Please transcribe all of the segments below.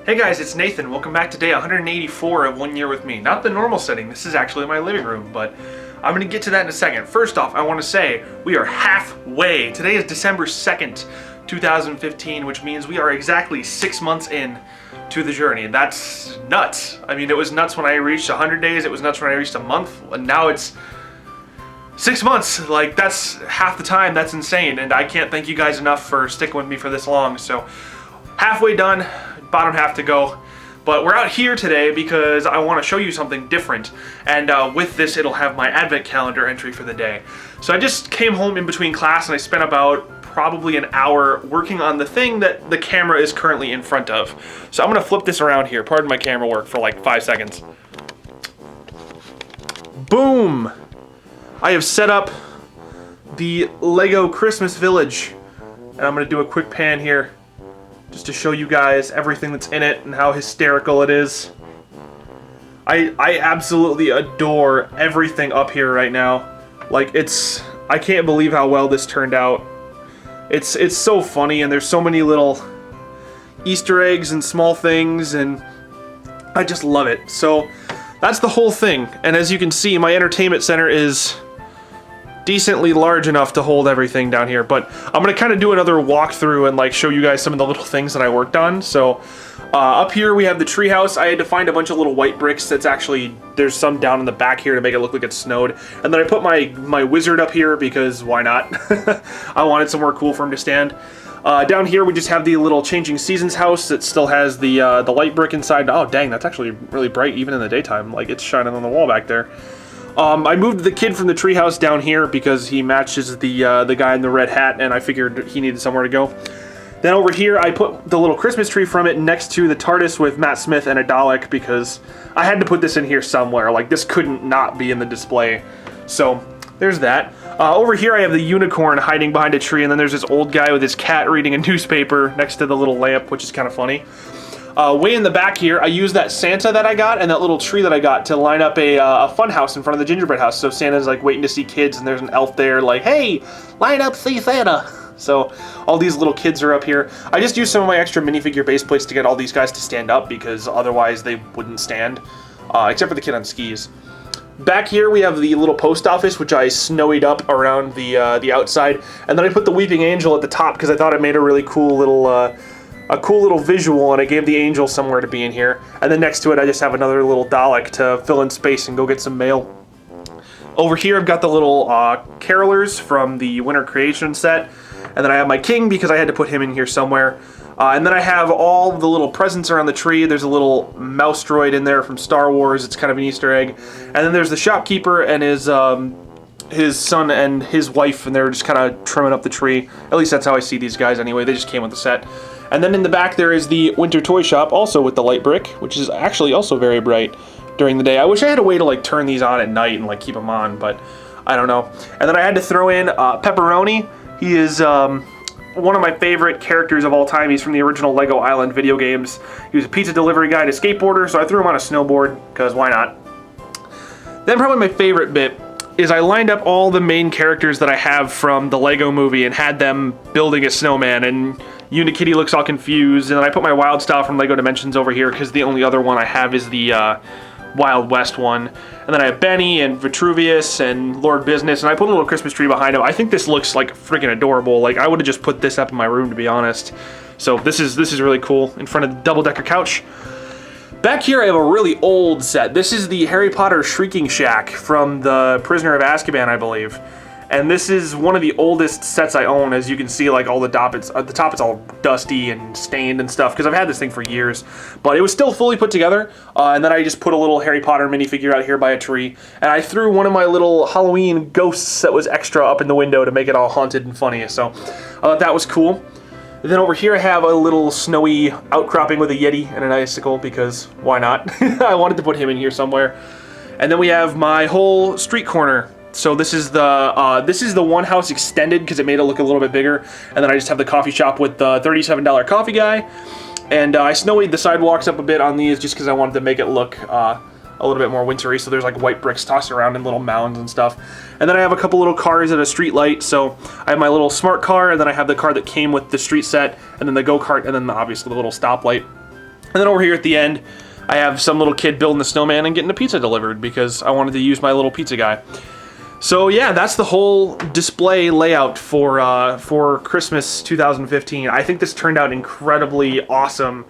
Hey guys, it's Nathan. Welcome back to day 184 of 1 Year with Me. Not the normal setting, this is actually my living room, but I'm going to get to that in a second. First off, I want to say we are halfway. Today is December 2nd, 2015, which means we are exactly 6 months in to the journey. That's nuts. I mean, it was nuts when I reached 100 days, it was nuts when I reached a month, and now it's 6 months. Like, that's half the time. That's insane, and I can't thank you guys enough for sticking with me for this long. So, halfway done. Bottom half to go, but we're out here today because I want to show you something different, and with this it'll have my advent calendar entry for the day. So I just came home in between class and I spent about probably an hour working on the thing that the camera is currently in front of. So I'm going to flip this around here, pardon my camera work for like 5 seconds. Boom! I have set up the Lego Christmas Village, and I'm going to do a quick pan here just to show you guys everything that's in it and how hysterical it is. I absolutely adore everything up here right now. Like, I can't believe how well this turned out. It's so funny, and there's so many little Easter eggs and small things, and I just love it. So that's the whole thing, and as you can see, my entertainment center is decently large enough to hold everything down here, but I'm gonna kind of do another walkthrough and like show you guys some of the little things that I worked on. So up here we have the treehouse. I had to find a bunch of little white bricks. That's actually, there's some down in the back here to make it look like it snowed, and then I put my wizard up here because why not? I wanted somewhere cool for him to stand. Down here we just have the little changing seasons house that still has the light brick inside. Oh dang, that's actually really bright even in the daytime. Like, it's shining on the wall back there. I moved the kid from the treehouse down here because he matches the guy in the red hat, and I figured he needed somewhere to go. Then over here, I put the little Christmas tree from it next to the TARDIS with Matt Smith and a Dalek because I had to put this in here somewhere. Like, this couldn't not be in the display. So there's that. Over here, I have the unicorn hiding behind a tree, and then there's this old guy with his cat reading a newspaper next to the little lamp, which is kind of funny. Way in the back here, I used that Santa that I got and that little tree that I got to line up a fun house in front of the gingerbread house. So Santa's like waiting to see kids, and there's an elf there like, hey, line up, see Santa. So all these little kids are up here. I just used some of my extra minifigure base plates to get all these guys to stand up because otherwise they wouldn't stand, except for the kid on skis. Back here we have the little post office, which I snowied up around the outside, and then I put the weeping angel at the top because I thought it made a really cool little visual, and I gave the angel somewhere to be in here. And then next to it I just have another little Dalek to fill in space and go get some mail. Over here I've got the little carolers from the Winter Creation set, and then I have my king because I had to put him in here somewhere. And then I have all the little presents around the tree. There's a little mouse droid in there from Star Wars. It's kind of an Easter egg. And then there's the shopkeeper and his son and his wife, and they're just kind of trimming up the tree. At least that's how I see these guys anyway. They just came with the set. And then in the back there is the winter toy shop, also with the light brick, which is actually also very bright during the day. I wish I had a way to like turn these on at night and like keep them on, but I don't know. And then I had to throw in Pepperoni. He is one of my favorite characters of all time. He's from the original Lego Island video games. He was a pizza delivery guy to skateboarder, so I threw him on a snowboard, because why not? Then probably my favorite bit is I lined up all the main characters that I have from the Lego movie and had them building a snowman, and Unikitty looks all confused, and then I put my Wild Style from Lego Dimensions over here because the only other one I have is the Wild West one. And then I have Benny and Vitruvius and Lord Business, and I put a little Christmas tree behind him. I think this looks like freaking adorable. Like, I would have just put this up in my room, to be honest. So this is really cool in front of the double-decker couch. Back here I have a really old set. This is the Harry Potter Shrieking Shack from the Prisoner of Azkaban, I believe. And this is one of the oldest sets I own. As you can see, like, all the top, it's all dusty and stained and stuff, because I've had this thing for years. But it was still fully put together, and then I just put a little Harry Potter minifigure out here by a tree, and I threw one of my little Halloween ghosts that was extra up in the window to make it all haunted and funny, so I thought that was cool. And then over here I have a little snowy outcropping with a Yeti and an icicle, because why not? I wanted to put him in here somewhere. And then we have my whole street corner. So this is the one house extended because it made it look a little bit bigger, and then I just have the coffee shop with the $37 coffee guy, and I snowied the sidewalks up a bit on these just because I wanted to make it look a little bit more wintry. So there's like white bricks tossed around in little mounds and stuff, and then I have a couple little cars and a street light. So I have my little smart car, and then I have the car that came with the street set, and then the go-kart, and then obviously the little stoplight. And then over here at the end, I have some little kid building a snowman and getting a pizza delivered because I wanted to use my little pizza guy. So yeah, that's the whole display layout for Christmas 2015. I think this turned out incredibly awesome,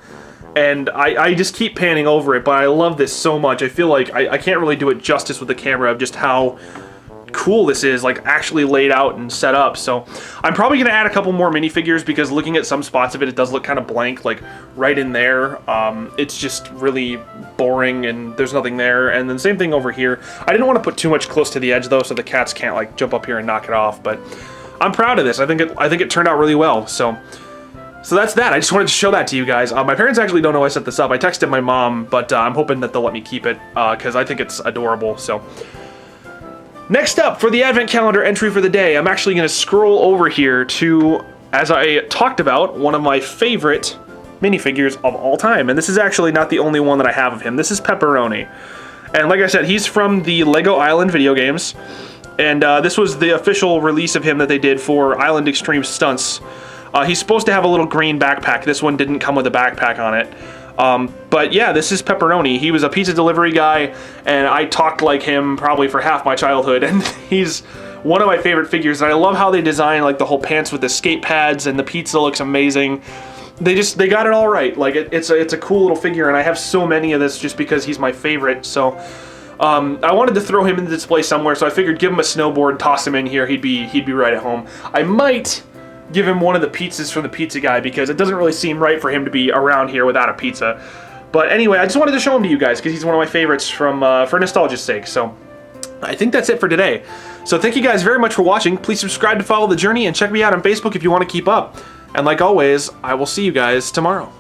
and I just keep panning over it, but I love this so much. I feel like I can't really do it justice with the camera of just how cool this is, like actually laid out and set up. So I'm probably gonna add a couple more minifigures because looking at some spots of it, it does look kind of blank, like right in there. It's just really boring and there's nothing there. And then same thing over here. I didn't want to put too much close to the edge though, so the cats can't like jump up here and knock it off. But I'm proud of this. I think it turned out really well. So that's that. I just wanted to show that to you guys. My parents actually don't know I set this up. I texted my mom, but I'm hoping that they'll let me keep it because I think it's adorable. So. Next up, for the Advent Calendar entry for the day, I'm actually going to scroll over here to, as I talked about, one of my favorite minifigures of all time. And this is actually not the only one that I have of him. This is Pepperoni. And like I said, he's from the Lego Island video games. And this was the official release of him that they did for Island Extreme Stunts. He's supposed to have a little green backpack. This one didn't come with a backpack on it. But yeah, this is Pepperoni. He was a pizza delivery guy, and I talked like him probably for half my childhood, and he's one of my favorite figures, and I love how they design like the whole pants with the skate pads, and the pizza looks amazing. They got it all right. Like it's a cool little figure, and I have so many of this just because he's my favorite. So I wanted to throw him in the display somewhere, so I figured give him a snowboard, toss him in here, he'd be right at home. I might give him one of the pizzas from the pizza guy because it doesn't really seem right for him to be around here without a pizza. But anyway, I just wanted to show him to you guys because he's one of my favorites for nostalgia's sake. So I think that's it for today. So thank you guys very much for watching. Please subscribe to follow the journey and check me out on Facebook if you want to keep up. And like always, I will see you guys tomorrow.